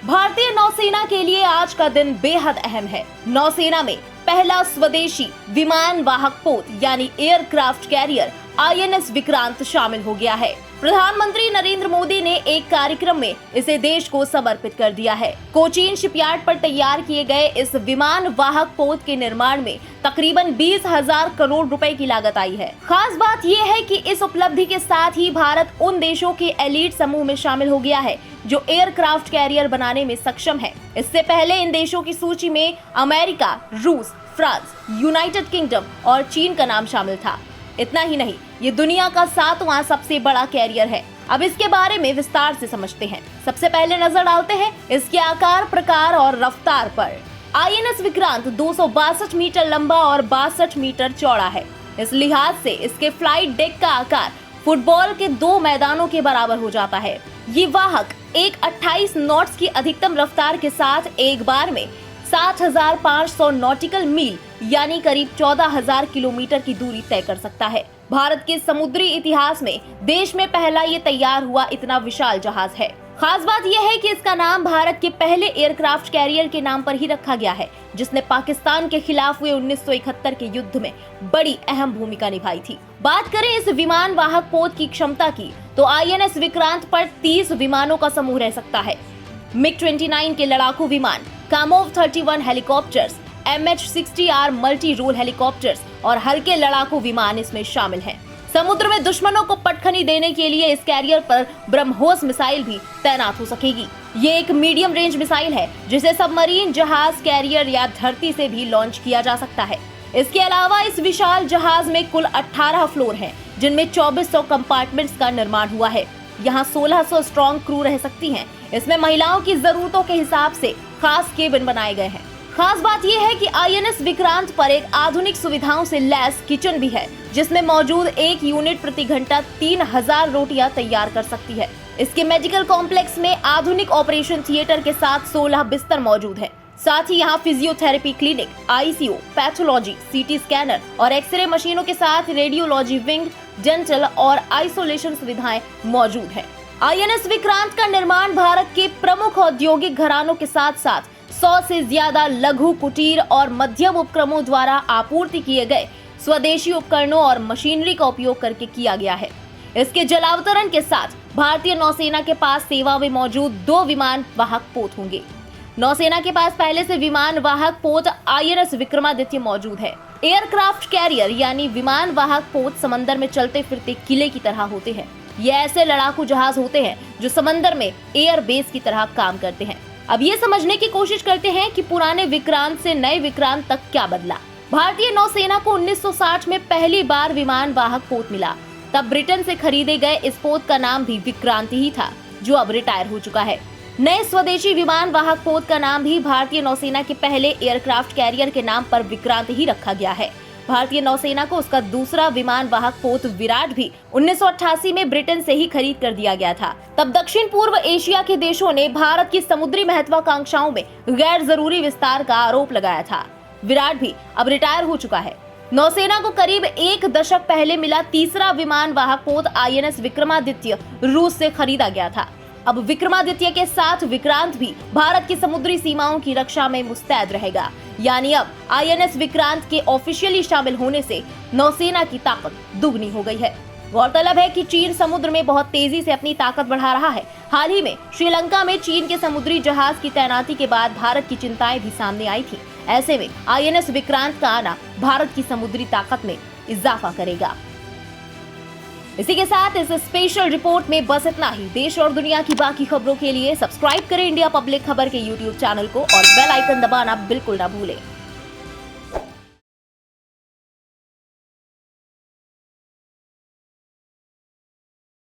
भारतीय नौसेना के लिए आज का दिन बेहद अहम है। नौसेना में पहला स्वदेशी विमान वाहक पोत यानी एयरक्राफ्ट कैरियर INS विक्रांत शामिल हो गया है। प्रधानमंत्री नरेंद्र मोदी ने एक कार्यक्रम में इसे देश को समर्पित कर दिया है। कोचीन शिपयार्ड पर तैयार किए गए इस विमान वाहक पोत के निर्माण में तकरीबन 20,000 करोड़ रुपए की लागत आई है। खास बात यह है कि इस उपलब्धि के साथ ही भारत उन देशों के एलीट समूह में शामिल हो गया है जो एयरक्राफ्ट कैरियर बनाने में सक्षम है। इससे पहले इन देशों की सूची में अमेरिका, रूस, फ्रांस, यूनाइटेड किंगडम और चीन का नाम शामिल था। इतना ही नहीं, ये दुनिया का 7वां सबसे बड़ा कैरियर है। अब इसके बारे में विस्तार से समझते हैं। सबसे पहले नजर डालते हैं इसके आकार, प्रकार और रफ्तार पर। INS विक्रांत 262 मीटर लंबा और 62 मीटर चौड़ा है। इस लिहाज से इसके फ्लाइट डेक का आकार फुटबॉल के 2 मैदानों के बराबर हो जाता है। ये वाहक 28 नॉट्स की अधिकतम रफ्तार के साथ एक बार में 7,500 नॉटिकल मील यानी करीब 14,000 किलोमीटर की दूरी तय कर सकता है। भारत के समुद्री इतिहास में देश में पहला ये तैयार हुआ इतना विशाल जहाज है। खास बात यह है कि इसका नाम भारत के पहले एयरक्राफ्ट कैरियर के नाम पर ही रखा गया है, जिसने पाकिस्तान के खिलाफ हुए 1971 के युद्ध में बड़ी अहम भूमिका निभाई थी। बात करें इस विमान वाहक पोत की क्षमता की, तो INS विक्रांत पर 30 विमानों का समूह रह सकता है। MiG-29 के लड़ाकू विमान, KAMOV-31 helicopters, MH-60R multi role helicopters और हल्के लड़ाकू विमान इसमें शामिल हैं। समुद्र में दुश्मनों को पटखनी देने के लिए इस कैरियर पर ब्रह्मोस मिसाइल भी तैनात हो सकेगी। ये एक मीडियम रेंज मिसाइल है जिसे सबमरीन, जहाज, कैरियर या धरती से भी लॉन्च किया जा सकता है। इसके अलावा इस विशाल जहाज में कुल 18 फ्लोर हैं, जिनमें 2400 कंपार्टमेंट्स का निर्माण हुआ है। यहाँ 1600 स्ट्रॉन्ग क्रू रह सकती हैं। इसमें महिलाओं की जरूरतों के हिसाब से खास केबिन बनाए गए हैं। खास बात यह है कि INS विक्रांत पर एक आधुनिक सुविधाओं से लैस किचन भी है, जिसमें मौजूद एक यूनिट प्रति घंटा 3000 रोटियां तैयार कर सकती है। इसके मेडिकल कॉम्प्लेक्स में आधुनिक ऑपरेशन थिएटर के साथ 16 बिस्तर मौजूद है। साथ ही यहाँ physiotherapy clinic, ICU, pathology, CT scanner और एक्सरे मशीनों के साथ रेडियोलॉजी विंग, डेंटल और आइसोलेशन सुविधाएं मौजूद है। INS विक्रांत का निर्माण भारत के प्रमुख औद्योगिक घरानों के साथ साथ 100 से ज्यादा लघु, कुटीर और मध्यम उपक्रमों द्वारा आपूर्ति किए गए स्वदेशी उपकरणों और मशीनरी का उपयोग करके किया गया है। इसके जलावतरण के साथ भारतीय नौसेना के पास सेवा में मौजूद 2 विमान वाहक पोत होंगे। नौसेना के पास पहले से विमान वाहक पोत INS विक्रमादित्य मौजूद है। एयरक्राफ्ट कैरियर यानी विमान वाहक पोत समंदर में चलते फिरते किले की तरह होते हैं। ये ऐसे लड़ाकू जहाज होते हैं जो समंदर में एयर बेस की तरह काम करते हैं। अब ये समझने की कोशिश करते हैं कि पुराने विक्रांत से नए विक्रांत तक क्या बदला। भारतीय नौसेना को 1960 में पहली बार विमान वाहक पोत मिला। तब ब्रिटेन से खरीदे गए इस पोत का नाम भी विक्रांत ही था, जो अब रिटायर हो चुका है। नए स्वदेशी विमान वाहक पोत का नाम भी भारतीय नौसेना के पहले एयरक्राफ्ट कैरियर के नाम पर विक्रांत ही रखा गया है। भारतीय नौसेना को उसका दूसरा विमान वाहक पोत विराट भी 1988 में ब्रिटेन से ही खरीद कर दिया गया था। तब दक्षिण पूर्व एशिया के देशों ने भारत की समुद्री महत्वाकांक्षाओं में गैर जरूरी विस्तार का आरोप लगाया था। विराट भी अब रिटायर हो चुका है। नौसेना को करीब 1 दशक पहले मिला तीसरा विमान वाहक पोत INS विक्रमादित्य रूस से खरीदा गया था। अब विक्रमादित्य के साथ विक्रांत भी भारत की समुद्री सीमाओं की रक्षा में मुस्तैद रहेगा। यानी अब INS विक्रांत के ऑफिशियली शामिल होने से नौसेना की ताकत दुगनी हो गई है। गौरतलब है कि चीन समुद्र में बहुत तेजी से अपनी ताकत बढ़ा रहा है। हाल ही में श्रीलंका में चीन के समुद्री जहाज की तैनाती के बाद भारत की चिंताएं भी सामने आई थी। ऐसे में INS विक्रांत का आना भारत की समुद्री ताकत में इजाफा करेगा। इसी के साथ इस स्पेशल रिपोर्ट में बस इतना ही। देश और दुनिया की बाकी खबरों के लिए सब्सक्राइब करें इंडिया पब्लिक खबर के YouTube चैनल को और बेल आइकन दबाना बिल्कुल ना भूलें।